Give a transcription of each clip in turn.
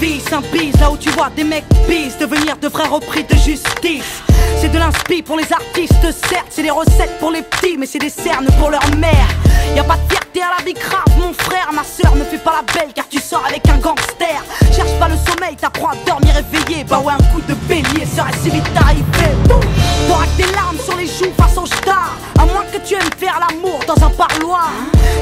vice, un bise. Là où tu vois des mecs bis devenir de vrais repris de justice. C'est de l'inspi pour les artistes, certes. C'est des recettes pour les petits, mais c'est des cernes pour leur mère. Y'a pas de fierté à la vie grave, mon frère. Ma soeur, ne fais pas la belle car tu sors avec un gangster. Cherche pas le sommeil, t'apprends à dormir éveillé. Bah ouais, un coup de bélier serait si vite arrivé. T'auras que des larmes sur les joues face au star. À moins que tu aimes faire l'amour dans un parloir.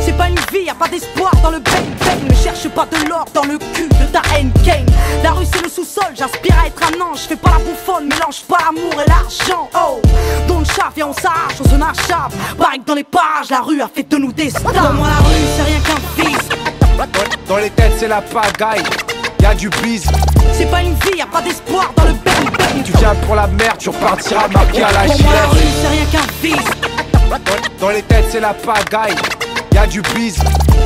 C'est pas une vie, y'a pas d'espoir dans le bang-bang. Ne cherche pas de l'or dans le cul de ta N-Gang. La rue c'est le sous-sol, j'aspire à être un ange. Fais pas la bouffonne, mélange pas l'amour et l'argent. Oh, dans le chat, viens on s'arrache, on se nachave. Pareil que dans les parages, la rue a fait de nous des stars. Pour moi la rue c'est rien qu'un vice. Dans les têtes c'est la pagaille, y'a du bise. C'est pas une vie, y'a pas d'espoir dans le bang-bang. Tu viens pour la merde, tu repartiras marqué à la Pour moi la rue gilette. c'est rien qu'un vice. Dans les têtes c'est la pagaille, y'a du bise.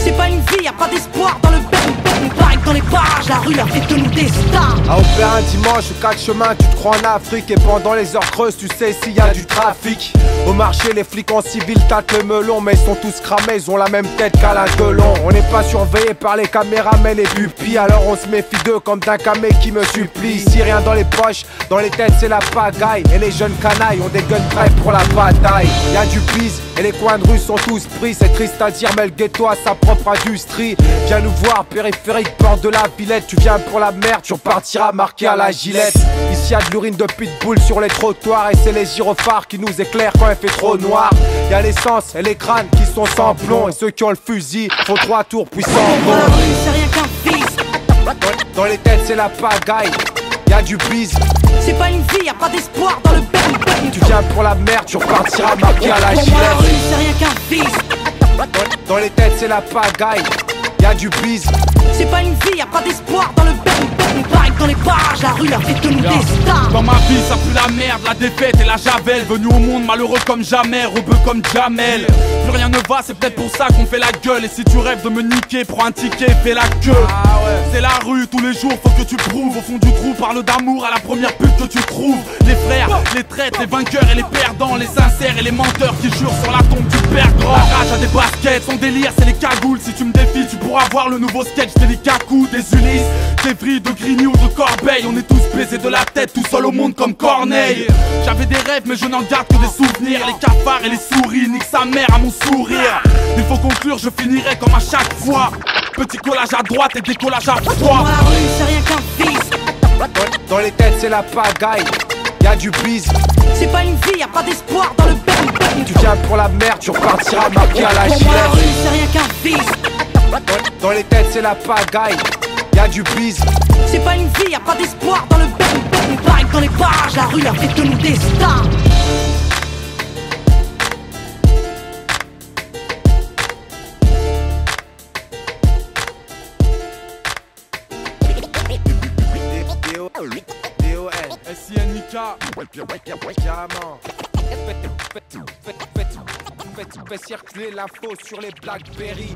C'est pas une vie, y'a pas d'espoir dans le bang-bang. Pareil que dans les parages, la rue a fait de nous des stars. À opérer un dimanche au 4 chemins, tu te crois en Afrique. Et pendant les heures creuses, tu sais s'il y a du trafic. Au marché, les flics en civil tâtent le melon. Mais ils sont tous cramés, ils ont la même tête qu'Alain Delon. On n'est pas surveillé par les caméras, mais les pupilles. Alors on se méfie d'eux comme d'un camé qui me supplie. Ici rien dans les poches, dans les têtes c'est la pagaille. Et les jeunes canailles ont des guns prêts pour la bataille. Y'a du bise et les coins de rue sont tous pris. C'est triste à dire mais le ghetto a sa propre industrie. Viens nous voir, périphérique, porte de la Villette. Tu viens pour la merde, tu repartiras marqué à la gilette. Ici y'a de l'urine de pitbull sur les trottoirs. Et c'est les gyrophares qui nous éclairent quand il fait trop noir. Y'a l'essence et les crânes qui sont sans plomb. Et ceux qui ont le fusil font 3 tours puis s'en Pour la vont. rue c'est rien qu'un vice. Dans les têtes c'est la pagaille, y'a du bise. C'est pas une vie, y'a pas d'espoir dans le bang-bang. Tu viens pour la merde, tu repartiras marqué à la Pour moi la rue gilette. c'est rien qu'un vice. Dans les têtes c'est la pagaille, y'a du bise. C'est pas une vie, y'a pas d'espoir dans le bang-bang. Pareil que dans les parages, la rue a fait de nous des stars. Dans ma vie ça pue la merde, la défaite et la javel. Venu au monde malheureux comme jamais, rebeu comme Jamel. Plus rien ne va, c'est peut-être pour ça qu'on fait la gueule. Et si tu rêves de me niquer, prends un ticket, fais la queue. C'est la rue tous les jours, faut que tu prouves. Au fond du trou, parle d'amour à la première pute que tu trouves. Les frères, les traîtres, les vainqueurs et les perdants. Les sincères et les menteurs qui jurent sur la tombe du père grand. La rage a des baskets, son délire c'est les cagoules. Si tu me défies, tu pourras voir le nouveau sketch des Likaku, des Ulysse, des Vries, de Grigny ou de Corbeil. On est tous baisés de la tête, tout seul au monde comme Corneille. J'avais des rêves mais je n'en garde que des souvenirs. Les cafards et les souris, nique sa mère à mon sourire. Il faut conclure, je finirai comme à chaque fois. Petit collage à droite et décollage à Pour froid. moi la rue c'est rien qu'un vice. Dans les têtes c'est la pagaille, y'a du bise. C'est pas une vie, y'a pas d'espoir dans le bang-bang. Tu viens pour la merde, tu repartiras marqué à la Pour moi la rue gilette. c'est rien qu'un vice. Dans les têtes c'est la pagaille, y'a du bise. C'est pas une vie, y'a pas d'espoir dans le bang-bang. Pareil que dans les parages, la rue a fait de nous des stars. D-O-N S-I-N-I-K. Carrément. Faites circuler l'info sur les Blackberry.